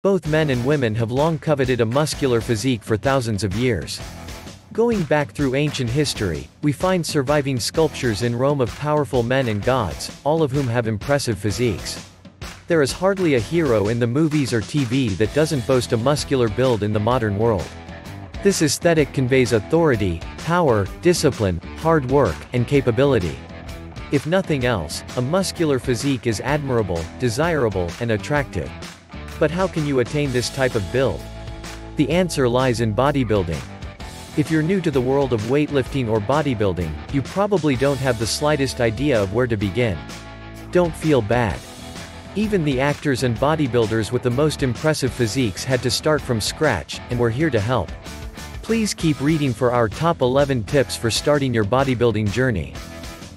Both men and women have long coveted a muscular physique for thousands of years. Going back through ancient history, we find surviving sculptures in Rome of powerful men and gods, all of whom have impressive physiques. There is hardly a hero in the movies or TV that doesn't boast a muscular build in the modern world. This aesthetic conveys authority, power, discipline, hard work, and capability. If nothing else, a muscular physique is admirable, desirable, and attractive. But how can you attain this type of build? The answer lies in bodybuilding. If you're new to the world of weightlifting or bodybuilding, you probably don't have the slightest idea of where to begin. Don't feel bad. Even the actors and bodybuilders with the most impressive physiques had to start from scratch, and we're here to help. Please keep reading for our top 11 tips for starting your bodybuilding journey.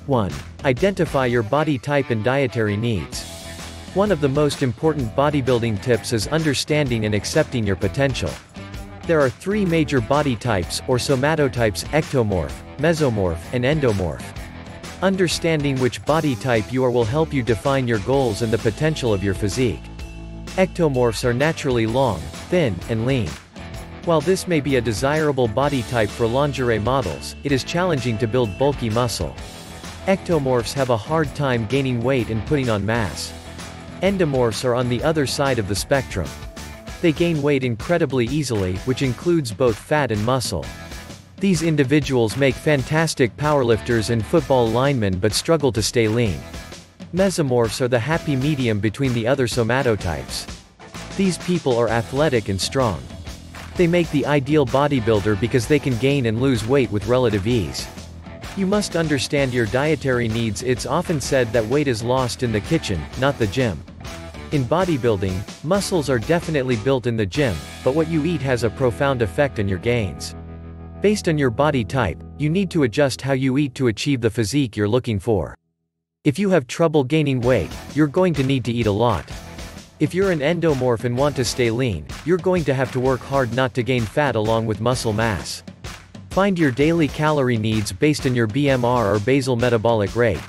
1. Identify your body type and dietary needs. One of the most important bodybuilding tips is understanding and accepting your potential. There are 3 major body types, or somatotypes: ectomorph, mesomorph, and endomorph. Understanding which body type you are will help you define your goals and the potential of your physique. Ectomorphs are naturally long, thin, and lean. While this may be a desirable body type for lingerie models, it is challenging to build bulky muscle. Ectomorphs have a hard time gaining weight and putting on mass. Endomorphs are on the other side of the spectrum. They gain weight incredibly easily, which includes both fat and muscle. These individuals make fantastic powerlifters and football linemen but struggle to stay lean. Mesomorphs are the happy medium between the other somatotypes. These people are athletic and strong. They make the ideal bodybuilder because they can gain and lose weight with relative ease. You must understand your dietary needs. It's often said that weight is lost in the kitchen, not the gym. In bodybuilding, muscles are definitely built in the gym, but what you eat has a profound effect on your gains. Based on your body type, you need to adjust how you eat to achieve the physique you're looking for. If you have trouble gaining weight, you're going to need to eat a lot. If you're an endomorph and want to stay lean, you're going to have to work hard not to gain fat along with muscle mass. Find your daily calorie needs based on your BMR or basal metabolic rate.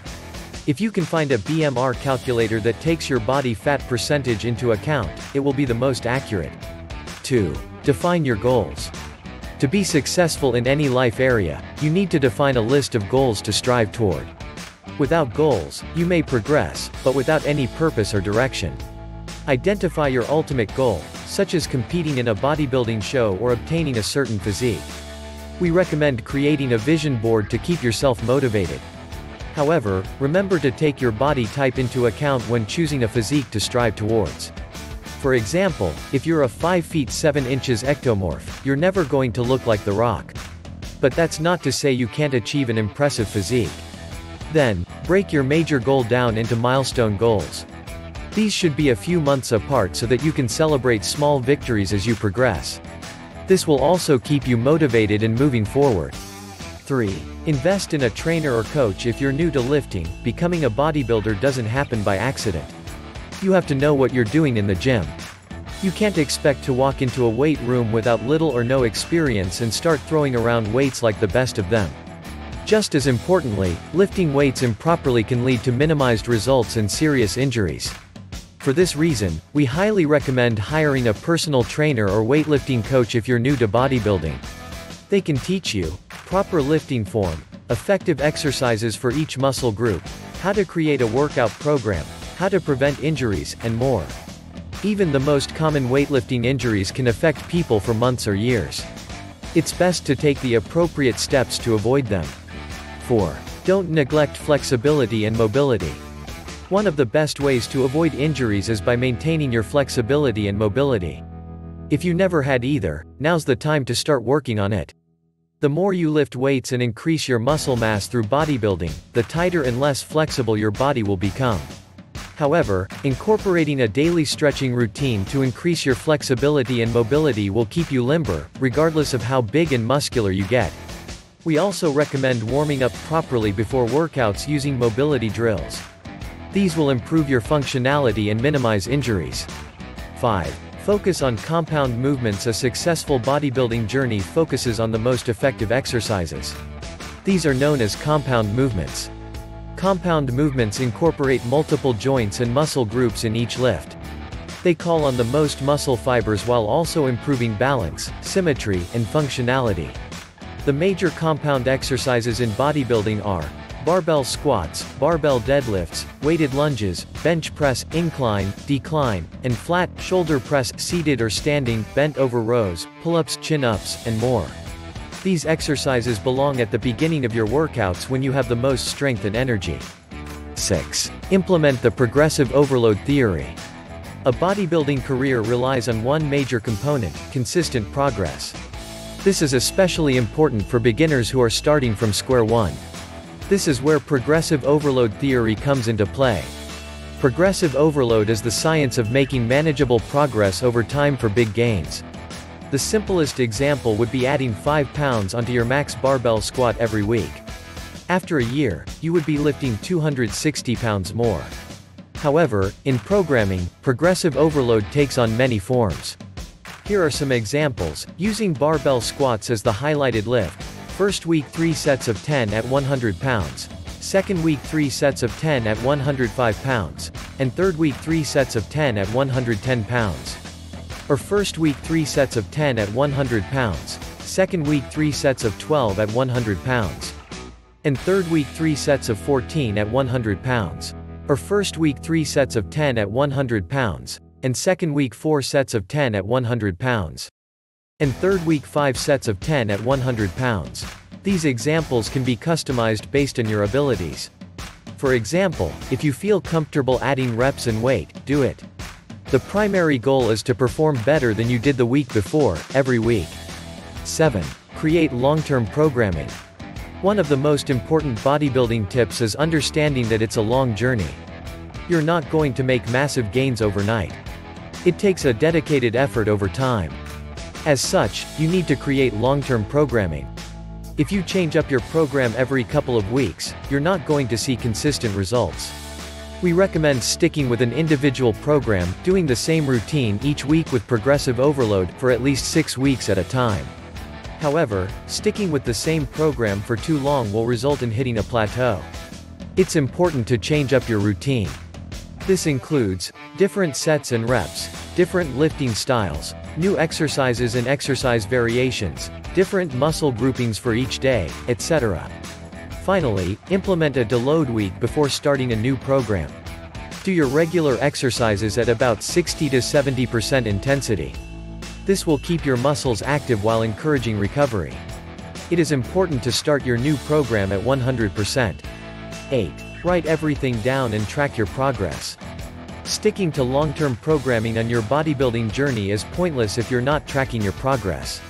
If you can find a BMR calculator that takes your body fat percentage into account, it will be the most accurate. 2. Define your goals. To be successful in any life area, you need to define a list of goals to strive toward. Without goals, you may progress, but without any purpose or direction. Identify your ultimate goal, such as competing in a bodybuilding show or obtaining a certain physique. We recommend creating a vision board to keep yourself motivated. However, remember to take your body type into account when choosing a physique to strive towards. For example, if you're a 5 feet 7 inches ectomorph, you're never going to look like The Rock. But that's not to say you can't achieve an impressive physique. Then, break your major goal down into milestone goals. These should be a few months apart so that you can celebrate small victories as you progress. This will also keep you motivated and moving forward. 3. Invest in a trainer or coach. If you're new to lifting, becoming a bodybuilder doesn't happen by accident. You have to know what you're doing in the gym. You can't expect to walk into a weight room without little or no experience and start throwing around weights like the best of them. Just as importantly, lifting weights improperly can lead to minimized results and serious injuries. For this reason, we highly recommend hiring a personal trainer or weightlifting coach if you're new to bodybuilding. They can teach you proper lifting form, effective exercises for each muscle group, how to create a workout program, how to prevent injuries, and more. Even the most common weightlifting injuries can affect people for months or years. It's best to take the appropriate steps to avoid them. 4. Don't neglect flexibility and mobility. One of the best ways to avoid injuries is by maintaining your flexibility and mobility. If you never had either, now's the time to start working on it. The more you lift weights and increase your muscle mass through bodybuilding, the tighter and less flexible your body will become. However, incorporating a daily stretching routine to increase your flexibility and mobility will keep you limber, regardless of how big and muscular you get. We also recommend warming up properly before workouts using mobility drills. These will improve your functionality and minimize injuries. 5. Focus on compound movements. A successful bodybuilding journey focuses on the most effective exercises. These are known as compound movements. Compound movements incorporate multiple joints and muscle groups in each lift. They call on the most muscle fibers while also improving balance, symmetry, and functionality. The major compound exercises in bodybuilding are barbell squats, barbell deadlifts, weighted lunges, bench press, incline, decline, and flat, shoulder press, seated or standing, bent over rows, pull-ups, chin-ups, and more. These exercises belong at the beginning of your workouts when you have the most strength and energy. 6. Implement the progressive overload theory. A bodybuilding career relies on one major component: consistent progress. This is especially important for beginners who are starting from square one. This is where progressive overload theory comes into play. Progressive overload is the science of making manageable progress over time for big gains. The simplest example would be adding 5 pounds onto your max barbell squat every week. After a year, you would be lifting 260 pounds more. However, in programming, progressive overload takes on many forms. Here are some examples, using barbell squats as the highlighted lift. First week 3 sets of 10 at 100 pounds. Second week 3 sets of 10 at 105 pounds. And third week 3 sets of 10 at 110 pounds. Or first week 3 sets of 10 at 100 pounds. Second week 3 sets of 12 at 100 pounds. And third week 3 sets of 14 at 100 pounds. Or first week 3 sets of 10 at 100 pounds. And second week 4 sets of 10 at 100 pounds. And third week 5 sets of 10 at 100 pounds. These examples can be customized based on your abilities. For example, if you feel comfortable adding reps and weight, do it. The primary goal is to perform better than you did the week before, every week. 7. Create long-term programming. One of the most important bodybuilding tips is understanding that it's a long journey. You're not going to make massive gains overnight. It takes a dedicated effort over time. As such, you need to create long-term programming. If you change up your program every couple of weeks, you're not going to see consistent results. We recommend sticking with an individual program, doing the same routine each week with progressive overload for at least 6 weeks at a time. However, sticking with the same program for too long will result in hitting a plateau. It's important to change up your routine. This includes different sets and reps, different lifting styles, new exercises and exercise variations, different muscle groupings for each day, etc. Finally, implement a deload week before starting a new program. Do your regular exercises at about 60 to 70% intensity. This will keep your muscles active while encouraging recovery. It is important to start your new program at 100%. 8. Write everything down and track your progress. Sticking to long-term programming on your bodybuilding journey is pointless if you're not tracking your progress.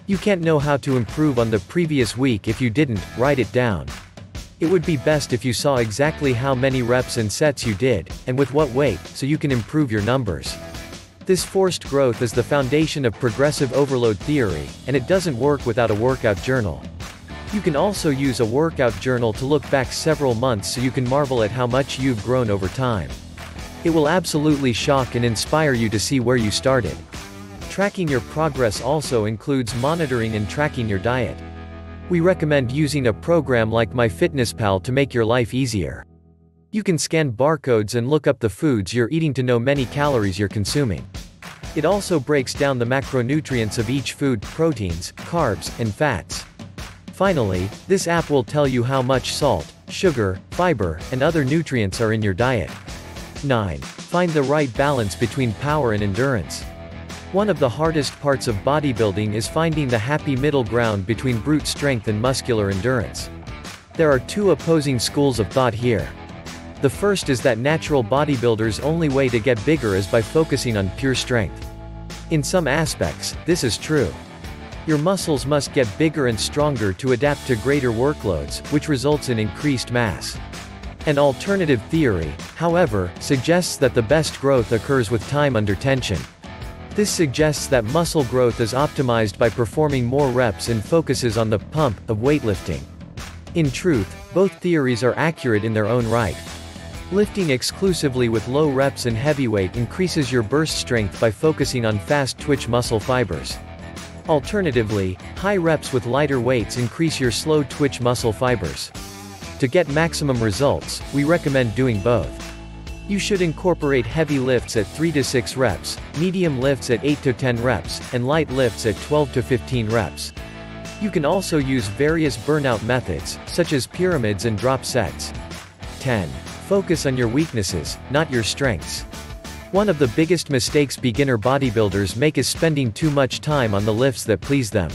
You can't know how to improve on the previous week if you didn't write it down. It would be best if you saw exactly how many reps and sets you did, and with what weight, so you can improve your numbers. This forced growth is the foundation of progressive overload theory, and it doesn't work without a workout journal. You can also use a workout journal to look back several months so you can marvel at how much you've grown over time. It will absolutely shock and inspire you to see where you started. Tracking your progress also includes monitoring and tracking your diet. We recommend using a program like MyFitnessPal to make your life easier. You can scan barcodes and look up the foods you're eating to know many calories you're consuming. It also breaks down the macronutrients of each food, proteins, carbs, and fats. Finally, this app will tell you how much salt, sugar, fiber, and other nutrients are in your diet. 9. Find the right balance between power and endurance. One of the hardest parts of bodybuilding is finding the happy middle ground between brute strength and muscular endurance. There are two opposing schools of thought here. The first is that natural bodybuilders' only way to get bigger is by focusing on pure strength. In some aspects, this is true. Your muscles must get bigger and stronger to adapt to greater workloads, which results in increased mass. An alternative theory, however, suggests that the best growth occurs with time under tension. This suggests that muscle growth is optimized by performing more reps and focuses on the pump of weightlifting. In truth, both theories are accurate in their own right. Lifting exclusively with low reps and heavyweight increases your burst strength by focusing on fast twitch muscle fibers. Alternatively, high reps with lighter weights increase your slow twitch muscle fibers. To get maximum results, we recommend doing both. You should incorporate heavy lifts at 3 to 6 reps, medium lifts at 8 to 10 reps, and light lifts at 12 to 15 reps. You can also use various burnout methods, such as pyramids and drop sets. 10. Focus on your weaknesses, not your strengths. One of the biggest mistakes beginner bodybuilders make is spending too much time on the lifts that please them.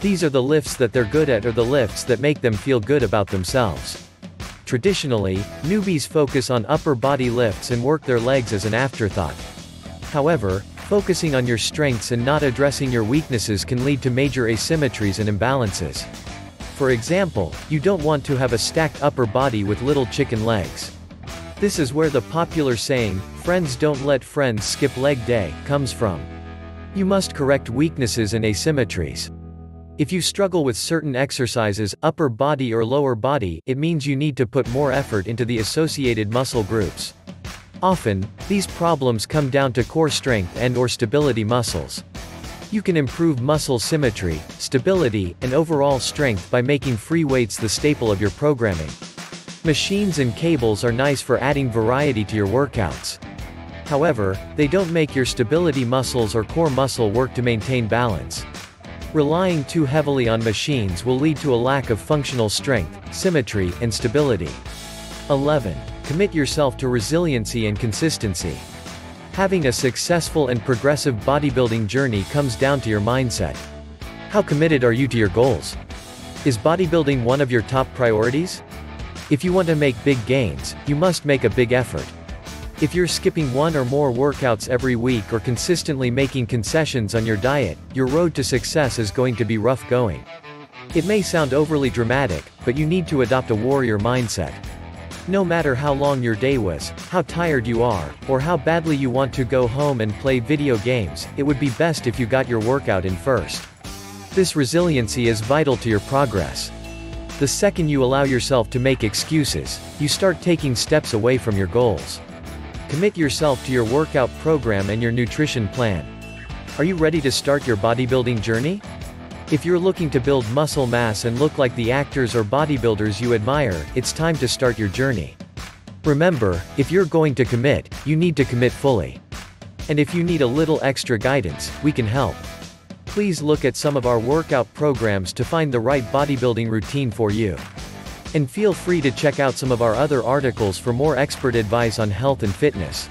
These are the lifts that they're good at or the lifts that make them feel good about themselves. Traditionally, newbies focus on upper body lifts and work their legs as an afterthought. However, focusing on your strengths and not addressing your weaknesses can lead to major asymmetries and imbalances. For example, you don't want to have a stacked upper body with little chicken legs. This is where the popular saying, "Friends don't let friends skip leg day," comes from. You must correct weaknesses and asymmetries. If you struggle with certain exercises, upper body or lower body, it means you need to put more effort into the associated muscle groups. Often, these problems come down to core strength and/or stability muscles. You can improve muscle symmetry, stability, and overall strength by making free weights the staple of your programming. Machines and cables are nice for adding variety to your workouts. However, they don't make your stability muscles or core muscle work to maintain balance. Relying too heavily on machines will lead to a lack of functional strength, symmetry, and stability. 11. Commit yourself to resiliency and consistency. Having a successful and progressive bodybuilding journey comes down to your mindset. How committed are you to your goals? Is bodybuilding one of your top priorities? If you want to make big gains, you must make a big effort. If you're skipping one or more workouts every week or consistently making concessions on your diet, your road to success is going to be rough going. It may sound overly dramatic, but you need to adopt a warrior mindset. No matter how long your day was, how tired you are, or how badly you want to go home and play video games, it would be best if you got your workout in first. This resiliency is vital to your progress. The second you allow yourself to make excuses, you start taking steps away from your goals. Commit yourself to your workout program and your nutrition plan. Are you ready to start your bodybuilding journey? If you're looking to build muscle mass and look like the actors or bodybuilders you admire, it's time to start your journey. Remember, if you're going to commit, you need to commit fully. And if you need a little extra guidance, we can help. Please look at some of our workout programs to find the right bodybuilding routine for you. And feel free to check out some of our other articles for more expert advice on health and fitness.